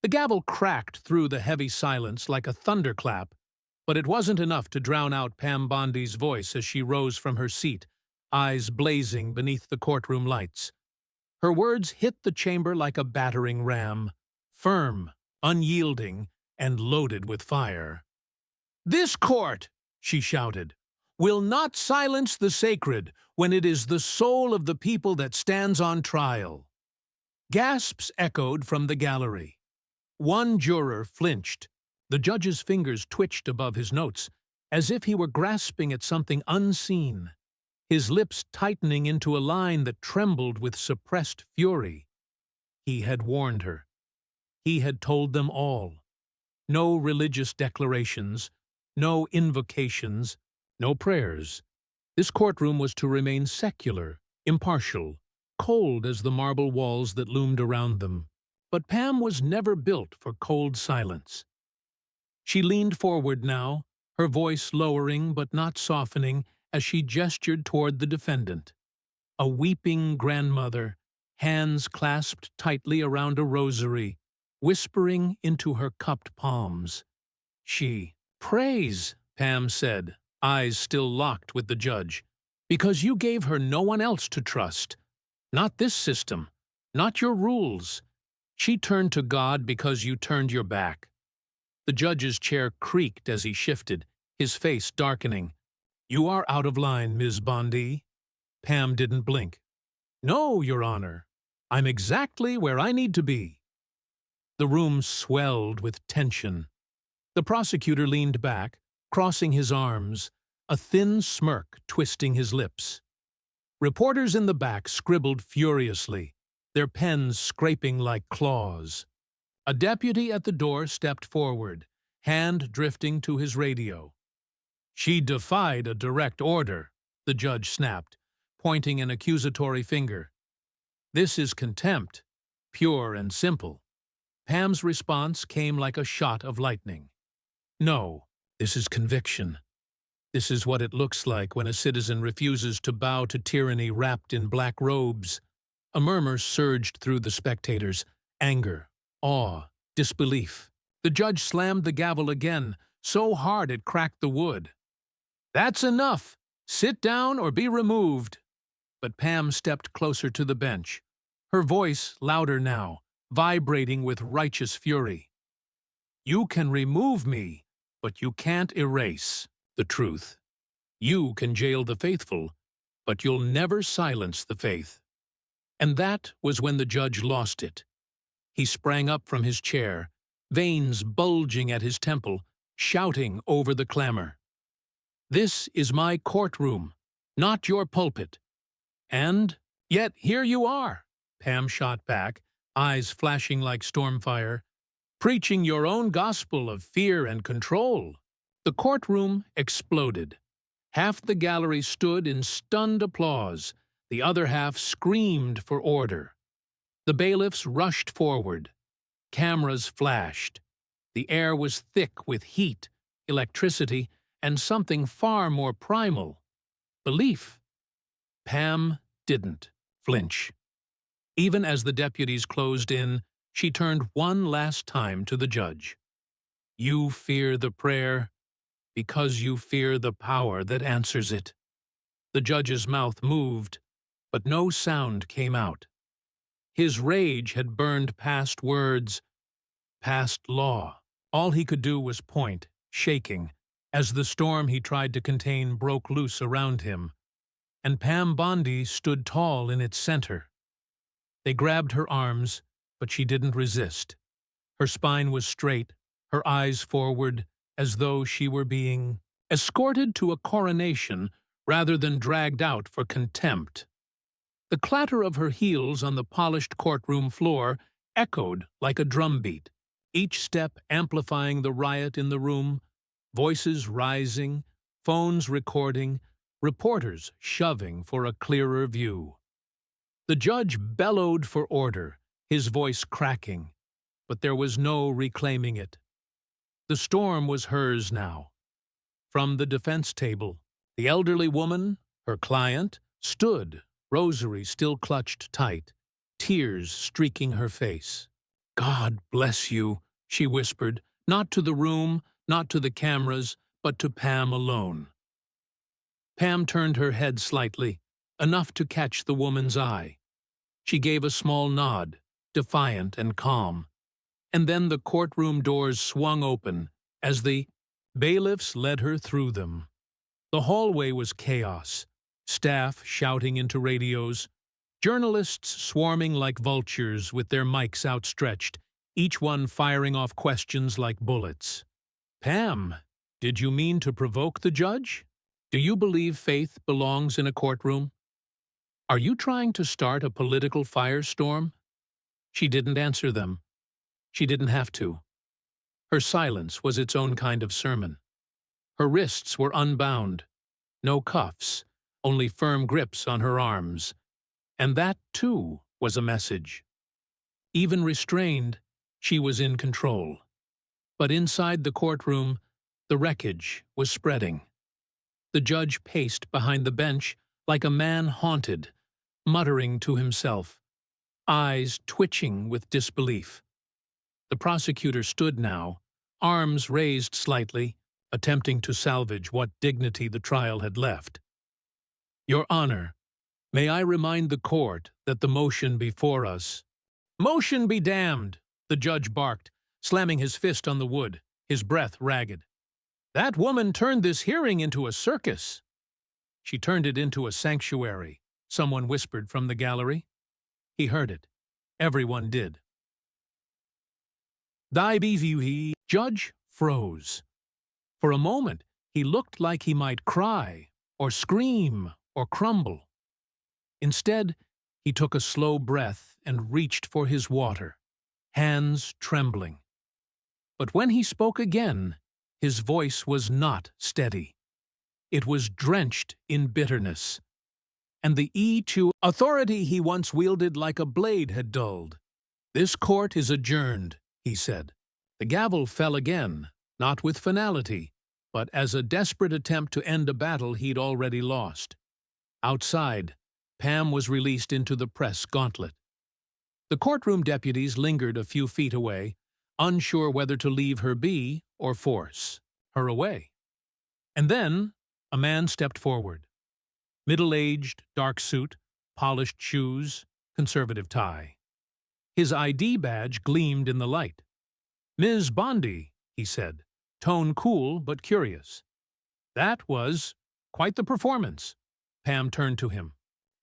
The gavel cracked through the heavy silence like a thunderclap, but it wasn't enough to drown out Pam Bondi's voice as she rose from her seat, eyes blazing beneath the courtroom lights. Her words hit the chamber like a battering ram, firm, unyielding, and loaded with fire. "This court," she shouted, "will not silence the sacred when it is the soul of the people that stands on trial." Gasps echoed from the gallery. One juror flinched. The judge's fingers twitched above his notes, as if he were grasping at something unseen, his lips tightening into a line that trembled with suppressed fury. He had warned her. He had told them all. No religious declarations, no invocations, no prayers. This courtroom was to remain secular, impartial, cold as the marble walls that loomed around them. But Pam was never built for cold silence. She leaned forward now, her voice lowering but not softening as she gestured toward the defendant. A weeping grandmother, hands clasped tightly around a rosary, whispering into her cupped palms. She, "Praise," Pam said, eyes still locked with the judge, "because you gave her no one else to trust. Not this system, not your rules. She turned to God because you turned your back." The judge's chair creaked as he shifted, his face darkening. "You are out of line, Ms. Bondi." Pam didn't blink. "No, Your Honor. I'm exactly where I need to be." The room swelled with tension. The prosecutor leaned back, crossing his arms, a thin smirk twisting his lips. Reporters in the back scribbled furiously, their pens scraping like claws. A deputy at the door stepped forward, hand drifting to his radio. "She defied a direct order," the judge snapped, pointing an accusatory finger. "This is contempt, pure and simple." Pam's response came like a shot of lightning. "No, this is conviction. This is what it looks like when a citizen refuses to bow to tyranny wrapped in black robes." A murmur surged through the spectators, anger, awe, disbelief. The judge slammed the gavel again, so hard it cracked the wood. "That's enough! Sit down or be removed." But Pam stepped closer to the bench, her voice louder now, vibrating with righteous fury. "You can remove me, but you can't erase the truth. You can jail the faithful, but you'll never silence the faith." And that was when the judge lost it. He sprang up from his chair, veins bulging at his temple, shouting over the clamor. "This is my courtroom, not your pulpit." "And yet here you are," Pam shot back, eyes flashing like stormfire, "preaching your own gospel of fear and control." The courtroom exploded. Half the gallery stood in stunned applause. The other half screamed for order. The bailiffs rushed forward. Cameras flashed. The air was thick with heat, electricity, and something far more primal: belief. Pam didn't flinch. Even as the deputies closed in, she turned one last time to the judge. "You fear the prayer because you fear the power that answers it." The judge's mouth moved, but no sound came out. His rage had burned past words, past law. All he could do was point, shaking, as the storm he tried to contain broke loose around him. And Pam Bondi stood tall in its center. They grabbed her arms, but she didn't resist. Her spine was straight, her eyes forward, as though she were being escorted to a coronation rather than dragged out for contempt. The clatter of her heels on the polished courtroom floor echoed like a drumbeat, each step amplifying the riot in the room, voices rising, phones recording, reporters shoving for a clearer view. The judge bellowed for order, his voice cracking, but there was no reclaiming it. The storm was hers now. From the defense table, the elderly woman, her client, stood, rosary still clutched tight, tears streaking her face. God bless you, she whispered, not to the room, not to the cameras, but to Pam alone. Pam turned her head slightly, enough to catch the woman's eye. She gave a small nod, defiant and calm, and then the courtroom doors swung open as the bailiffs led her through them. The hallway was chaos, staff shouting into radios, journalists swarming like vultures with their mics outstretched, each one firing off questions like bullets. Pam, did you mean to provoke the judge? Do you believe faith belongs in a courtroom? Are you trying to start a political firestorm? She didn't answer them. She didn't have to. Her silence was its own kind of sermon. Her wrists were unbound, no cuffs, only firm grips on her arms. And that, too, was a message. Even restrained, she was in control. But inside the courtroom, the wreckage was spreading. The judge paced behind the bench like a man haunted, muttering to himself, eyes twitching with disbelief. The prosecutor stood now, arms raised slightly, attempting to salvage what dignity the trial had left. Your Honor, may I remind the court that the motion before us— Motion be damned, the judge barked, slamming his fist on the wood, his breath ragged. That woman turned this hearing into a circus. She turned it into a sanctuary, someone whispered from the gallery. He heard it. Everyone did. The judge froze. For a moment, he looked like he might cry, or scream, or crumble. Instead, he took a slow breath and reached for his water, hands trembling. But when he spoke again, his voice was not steady. It was drenched in bitterness, and the authority he once wielded like a blade had dulled. This court is adjourned, he said. The gavel fell again, not with finality, but as a desperate attempt to end a battle he'd already lost. Outside, Pam was released into the press gauntlet. The courtroom deputies lingered a few feet away, unsure whether to leave her be or force her away. And then a man stepped forward. Middle-aged, dark suit, polished shoes, conservative tie. His ID badge gleamed in the light. Ms. Bondi, he said, tone cool but curious. That was quite the performance. Pam turned to him.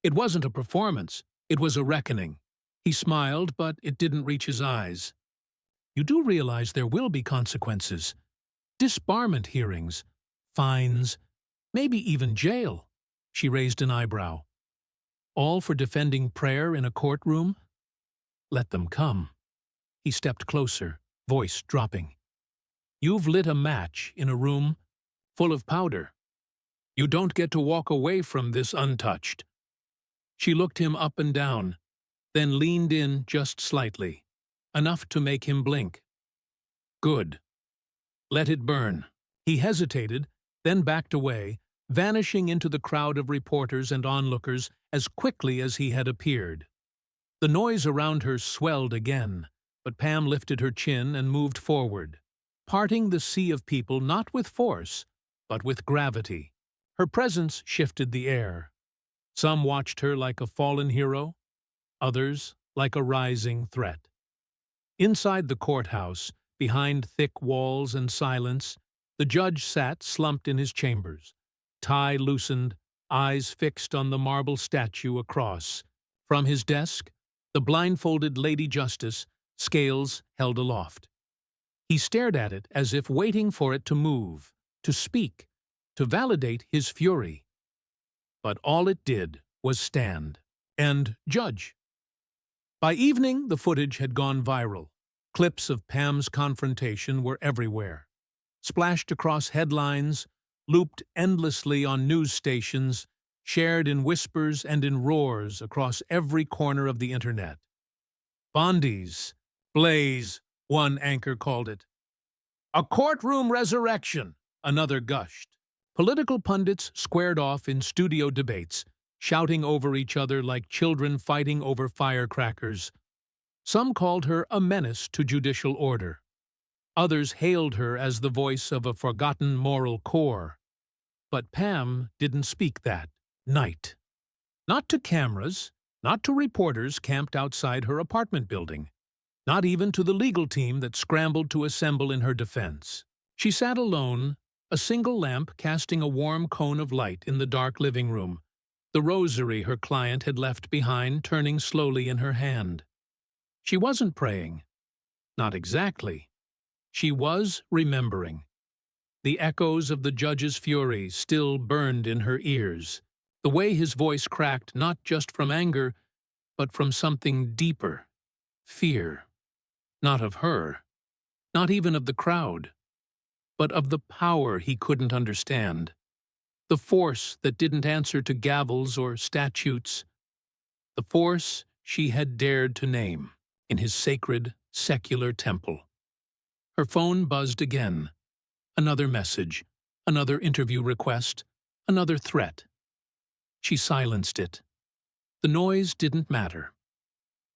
It wasn't a performance, it was a reckoning. He smiled, but it didn't reach his eyes. You do realize there will be consequences. Disbarment hearings, fines, maybe even jail. She raised an eyebrow. All for defending prayer in a courtroom? Let them come. He stepped closer, voice dropping. You've lit a match in a room full of powder. You don't get to walk away from this untouched. She looked him up and down, then leaned in just slightly, enough to make him blink. Good. Let it burn. He hesitated, then backed away, vanishing into the crowd of reporters and onlookers as quickly as he had appeared. The noise around her swelled again, but Pam lifted her chin and moved forward, parting the sea of people not with force, but with gravity. Her presence shifted the air. Some watched her like a fallen hero, others like a rising threat. Inside the courthouse, behind thick walls and silence, the judge sat slumped in his chambers, tie loosened, eyes fixed on the marble statue across. From his desk, the blindfolded Lady Justice, scales held aloft. He stared at it as if waiting for it to move, to speak, to validate his fury. But all it did was stand and judge. By evening, the footage had gone viral. Clips of Pam's confrontation were everywhere, splashed across headlines, looped endlessly on news stations, shared in whispers and in roars across every corner of the internet. Bondi's blaze, one anchor called it. A courtroom resurrection, another gushed. Political pundits squared off in studio debates, shouting over each other like children fighting over firecrackers. Some called her a menace to judicial order. Others hailed her as the voice of a forgotten moral core. But Pam didn't speak that night. Not to cameras, not to reporters camped outside her apartment building, not even to the legal team that scrambled to assemble in her defense. She sat alone, a single lamp casting a warm cone of light in the dark living room, the rosary her client had left behind turning slowly in her hand. She wasn't praying. Not exactly. She was remembering. The echoes of the judge's fury still burned in her ears, the way his voice cracked not just from anger, but from something deeper, fear. Not of her, not even of the crowd, but of the power he couldn't understand, the force that didn't answer to gavels or statutes, the force she had dared to name in his sacred, secular temple. Her phone buzzed again. Another message, another interview request, another threat. She silenced it. The noise didn't matter.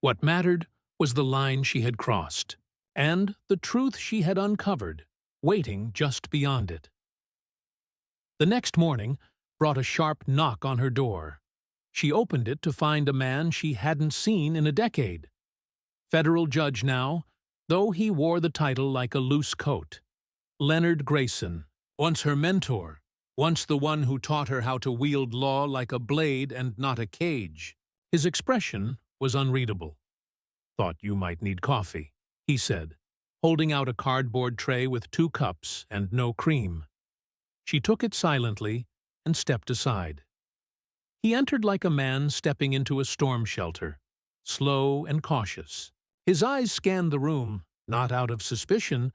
What mattered was the line she had crossed, and the truth she had uncovered, waiting just beyond it. The next morning brought a sharp knock on her door. She opened it to find a man she hadn't seen in a decade. Federal judge now, though he wore the title like a loose coat. Leonard Grayson, once her mentor, once the one who taught her how to wield law like a blade and not a cage. His expression was unreadable. "Thought you might need coffee," he said, holding out a cardboard tray with 2 cups and no cream. She took it silently and stepped aside. He entered like a man stepping into a storm shelter, slow and cautious. His eyes scanned the room, not out of suspicion,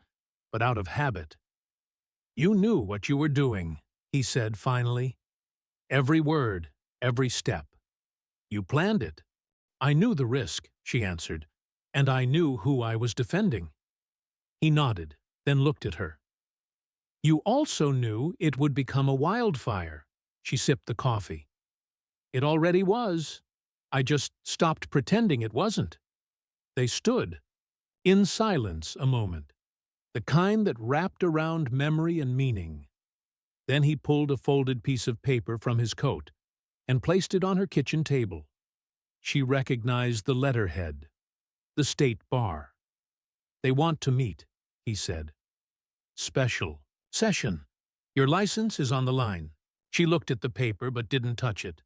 but out of habit. "You knew what you were doing," he said finally. "Every word, every step. You planned it." "I knew the risk," she answered, "and I knew who I was defending." He nodded, then looked at her. "You also knew it would become a wildfire." She sipped the coffee. "It already was. I just stopped pretending it wasn't." They stood, in silence a moment, the kind that wrapped around memory and meaning. Then he pulled a folded piece of paper from his coat and placed it on her kitchen table. She recognized the letterhead, the State Bar. "They want to meet," he said. "Special session. Your license is on the line." She looked at the paper but didn't touch it.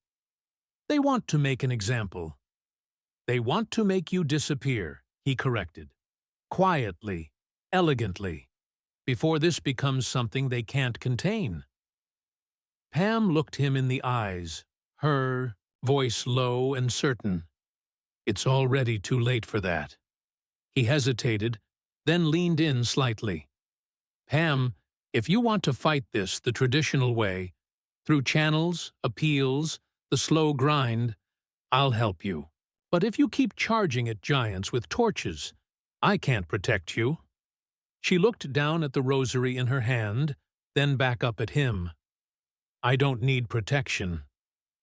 "They want to make an example." "They want to make you disappear," he corrected. "Quietly, elegantly, before this becomes something they can't contain." Pam looked him in the eyes, her voice low and certain. "It's already too late for that." He hesitated, then leaned in slightly. "Pam, if you want to fight this the traditional way, through channels, appeals, the slow grind, I'll help you. But if you keep charging at giants with torches, I can't protect you." She looked down at the rosary in her hand, then back up at him. "I don't need protection.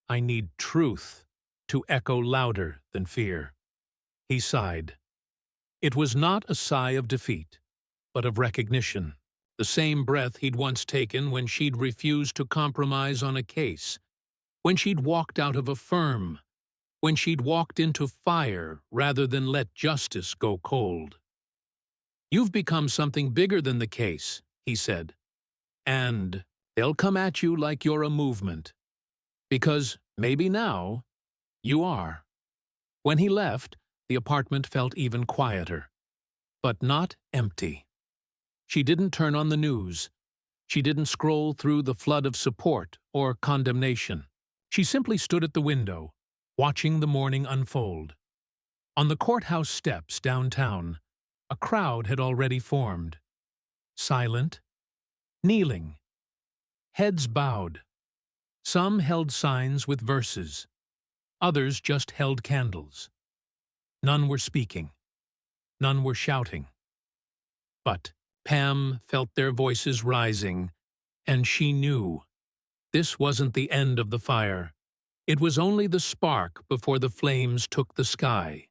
I need truth to echo louder than fear." He sighed. It was not a sigh of defeat, but of recognition, the same breath he'd once taken when she'd refused to compromise on a case, when she'd walked out of a firm, when she'd walked into fire rather than let justice go cold. "You've become something bigger than the case," he said. "And they'll come at you like you're a movement. Because maybe now, you are." When he left, the apartment felt even quieter, but not empty. She didn't turn on the news. She didn't scroll through the flood of support or condemnation. She simply stood at the window, watching the morning unfold. On the courthouse steps downtown, a crowd had already formed. Silent, kneeling, heads bowed. Some held signs with verses. Others just held candles. None were speaking. None were shouting. But Pam felt their voices rising, and she knew. This wasn't the end of the fire. It was only the spark before the flames took the sky.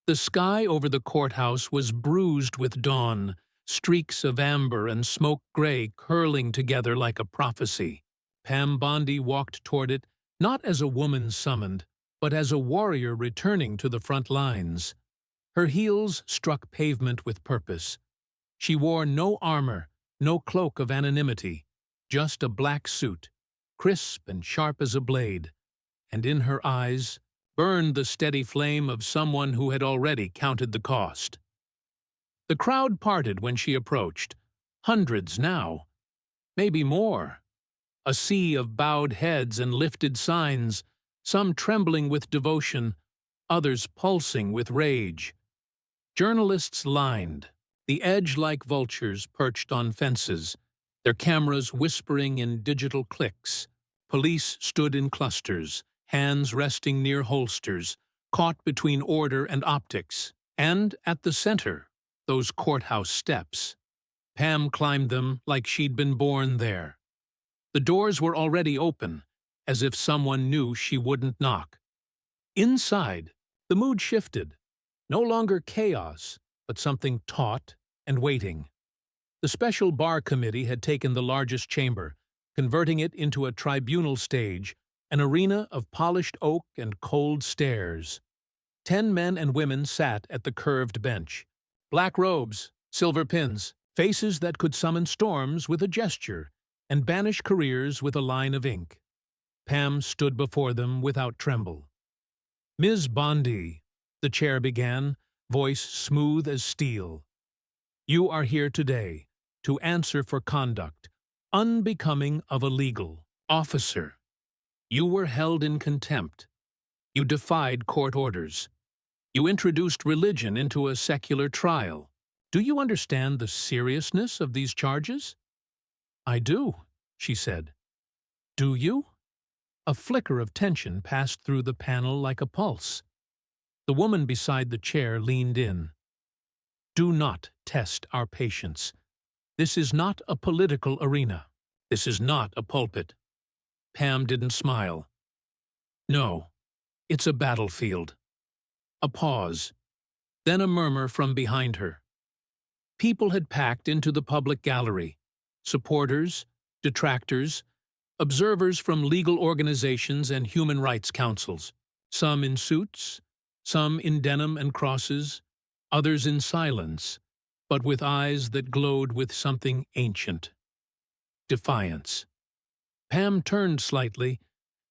The sky over the courthouse was bruised with dawn, streaks of amber and smoke gray curling together like a prophecy. Pam Bondi walked toward it, not as a woman summoned, but as a warrior returning to the front lines. Her heels struck pavement with purpose. She wore no armor, no cloak of anonymity, just a black suit, crisp and sharp as a blade, and in her eyes burned the steady flame of someone who had already counted the cost. The crowd parted when she approached, hundreds now, maybe more. A sea of bowed heads and lifted signs, some trembling with devotion, others pulsing with rage. Journalists lined, the edge like vultures perched on fences, their cameras whispering in digital clicks. Police stood in clusters, hands resting near holsters, caught between order and optics. And at the center, those courthouse steps. Pam climbed them like she'd been born there. The doors were already open, as if someone knew she wouldn't knock. Inside, the mood shifted. No longer chaos, but something taut and waiting. The special bar committee had taken the largest chamber, converting it into a tribunal stage, an arena of polished oak and cold stairs. 10 men and women sat at the curved bench. Black robes, silver pins, faces that could summon storms with a gesture and banish careers with a line of ink. Pam stood before them without tremble. "Ms. Bondi," the chair began, voice smooth as steel. "You are here today to answer for conduct unbecoming of a legal officer. You were held in contempt. You defied court orders. You introduced religion into a secular trial. Do you understand the seriousness of these charges?" "I do," she said. "Do you?" A flicker of tension passed through the panel like a pulse. The woman beside the chair leaned in. "Do not test our patience. This is not a political arena. This is not a pulpit." Pam didn't smile. "No, it's a battlefield." A pause, then a murmur from behind her. People had packed into the public gallery. Supporters, detractors, observers from legal organizations and human rights councils, some in suits, some in denim and crosses, others in silence, but with eyes that glowed with something ancient. Defiance. Pam turned slightly,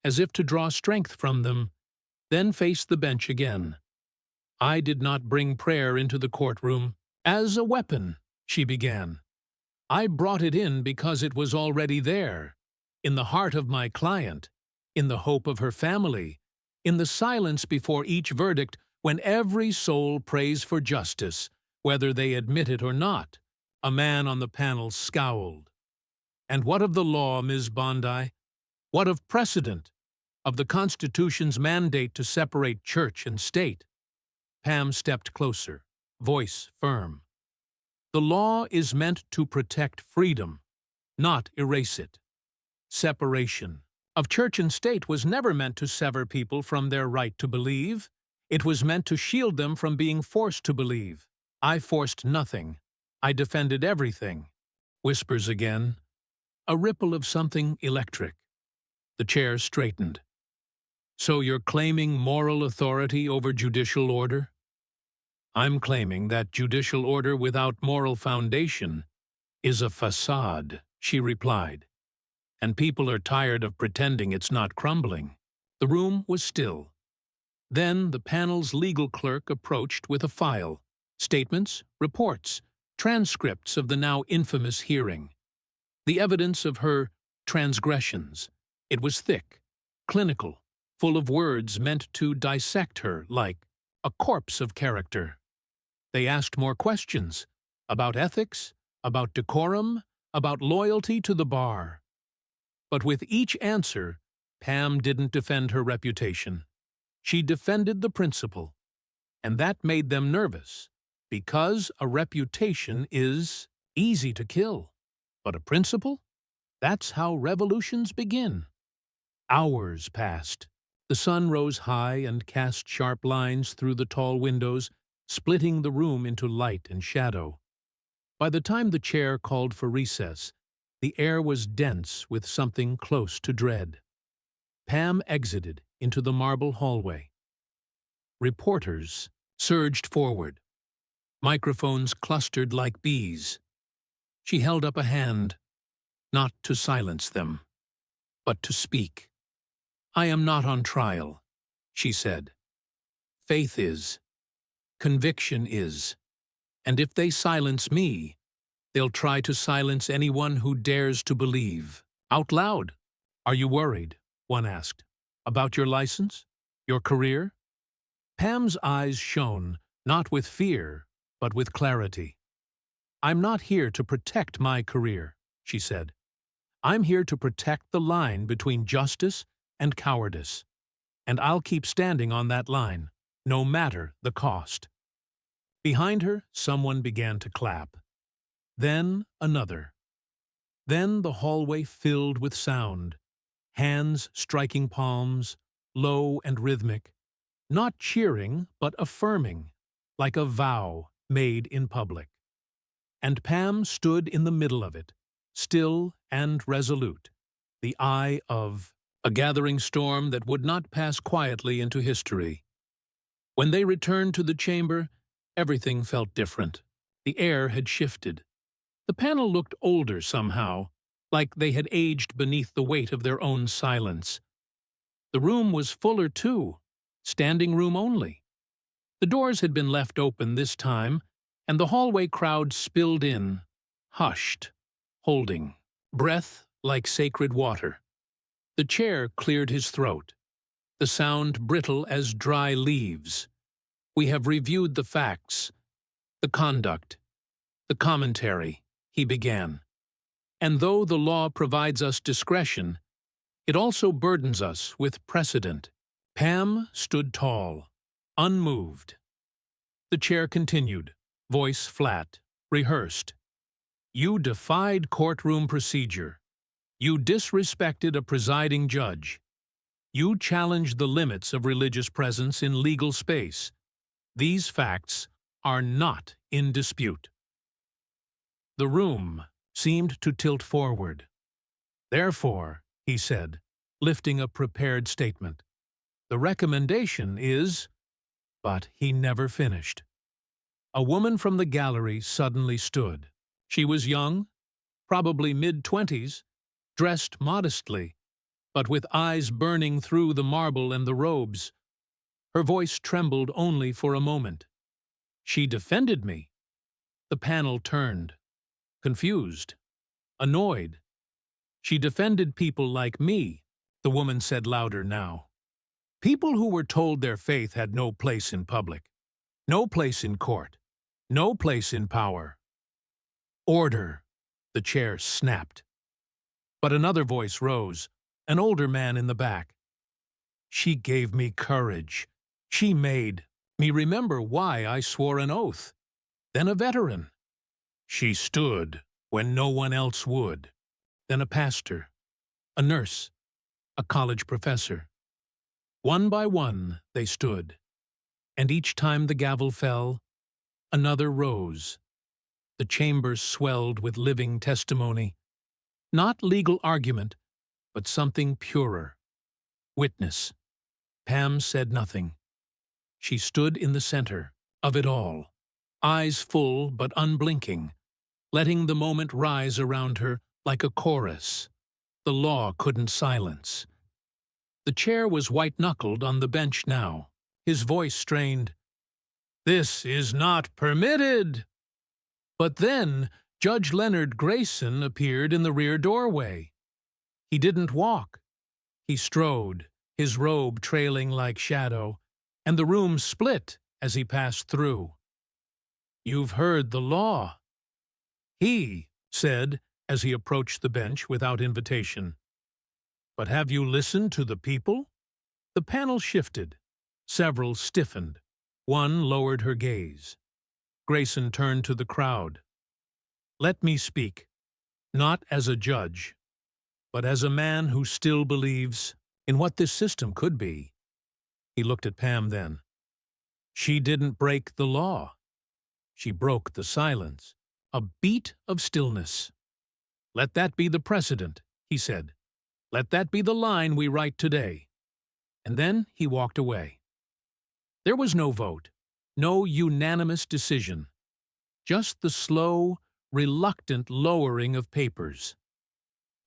as if to draw strength from them, then faced the bench again. "I did not bring prayer into the courtroom as a weapon," she began. "I brought it in because it was already there, in the heart of my client, in the hope of her family, in the silence before each verdict when every soul prays for justice, whether they admit it or not." A man on the panel scowled. "And what of the law, Ms. Bondi? What of precedent? Of the Constitution's mandate to separate church and state?" Pam stepped closer, voice firm. "The law is meant to protect freedom, not erase it. Separation of church and state was never meant to sever people from their right to believe. It was meant to shield them from being forced to believe. I forced nothing. I defended everything." Whispers again. A ripple of something electric. The chair straightened. "So you're claiming moral authority over judicial order?" "I'm claiming that judicial order without moral foundation is a facade," she replied. "And people are tired of pretending it's not crumbling." The room was still. Then the panel's legal clerk approached with a file, statements, reports, transcripts of the now infamous hearing. The evidence of her transgressions. It was thick, clinical, full of words meant to dissect her like a corpse of character. They asked more questions about ethics, about decorum, about loyalty to the bar. But with each answer, Pam didn't defend her reputation. She defended the principle. And that made them nervous, because a reputation is easy to kill. But a principle? That's how revolutions begin. Hours passed. The sun rose high and cast sharp lines through the tall windows, splitting the room into light and shadow. By the time the chair called for recess, the air was dense with something close to dread. Pam exited into the marble hallway. Reporters surged forward. Microphones clustered like bees. She held up a hand, not to silence them, but to speak. "I am not on trial," she said. "Faith is. Conviction is. And if they silence me, they'll try to silence anyone who dares to believe." Out loud. "Are you worried?" one asked. "About your license? Your career?" Pam's eyes shone, not with fear, but with clarity. "I'm not here to protect my career," she said. "I'm here to protect the line between justice and cowardice. And I'll keep standing on that line, no matter the cost." Behind her, someone began to clap. Then another. Then the hallway filled with sound, hands striking palms, low and rhythmic, not cheering but affirming, like a vow made in public. And Pam stood in the middle of it, still and resolute, the eye of a gathering storm that would not pass quietly into history. When they returned to the chamber, everything felt different. The air had shifted. The panel looked older somehow, like they had aged beneath the weight of their own silence. The room was fuller too, standing room only. The doors had been left open this time, and the hallway crowd spilled in, hushed, holding, breath like sacred water. The chair cleared his throat, the sound brittle as dry leaves. "We have reviewed the facts, the conduct, the commentary," he began. "And though the law provides us discretion, it also burdens us with precedent." Pam stood tall, unmoved. The chair continued, voice flat, rehearsed. "You defied courtroom procedure. You disrespected a presiding judge. You challenged the limits of religious presence in legal space. These facts are not in dispute." The room seemed to tilt forward. "Therefore," he said, lifting a prepared statement, "the recommendation is—" But he never finished. A woman from the gallery suddenly stood. She was young, probably mid-20s, dressed modestly, but with eyes burning through the marble and the robes. Her voice trembled only for a moment. "She defended me." The panel turned, confused, annoyed. "She defended people like me," the woman said louder now. "People who were told their faith had no place in public, no place in court, no place in power." "Order," the chair snapped. But another voice rose, an older man in the back. "She gave me courage. She made me remember why I swore an oath. Then a veteran. She stood when no one else would. Then a pastor, a nurse, a college professor. One by one they stood, and each time the gavel fell, another rose. The chamber swelled with living testimony. Not legal argument, but something purer. Witness. Pam said nothing. She stood in the center of it all, eyes full but unblinking, letting the moment rise around her like a chorus. The law couldn't silence. The chair was white-knuckled on the bench now, his voice strained. "This is not permitted!" But then Judge Leonard Grayson appeared in the rear doorway. He didn't walk. He strode, his robe trailing like shadow, and the room split as he passed through. "You've heard the law," he said as he approached the bench without invitation. "But have you listened to the people?" The panel shifted. Several stiffened. One lowered her gaze. Grayson turned to the crowd. "Let me speak, not as a judge, but as a man who still believes in what this system could be." He looked at Pam then. She didn't break the law. She broke the silence. A beat of stillness. Let that be the precedent, he said. Let that be the line we write today. And then he walked away. There was no vote, no unanimous decision. Just the slow, reluctant lowering of papers.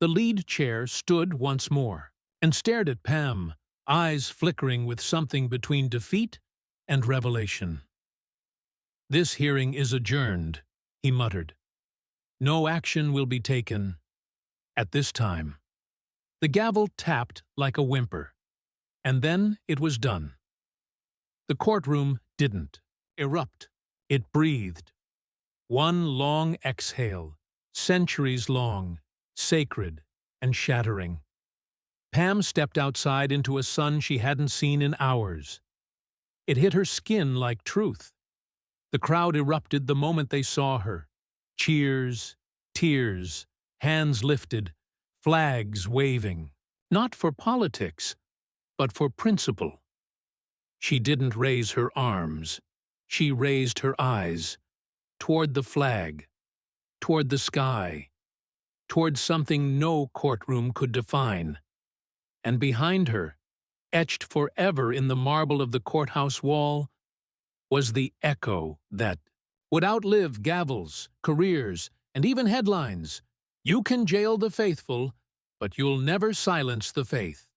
The lead chair stood once more and stared at Pam, eyes flickering with something between defeat and revelation. "This hearing is adjourned," he muttered. "No action will be taken at this time." The gavel tapped like a whimper, and then it was done. The courtroom didn't erupt. It breathed. One long exhale, centuries long, sacred and shattering. Pam stepped outside into a sun she hadn't seen in hours. It hit her skin like truth. The crowd erupted the moment they saw her. Cheers, tears, hands lifted, flags waving. Not for politics, but for principle. She didn't raise her arms. She raised her eyes toward the flag, toward the sky, toward something no courtroom could define. And behind her, etched forever in the marble of the courthouse wall, was the echo that would outlive gavels, careers, and even headlines. You can jail the faithful, but you'll never silence the faith.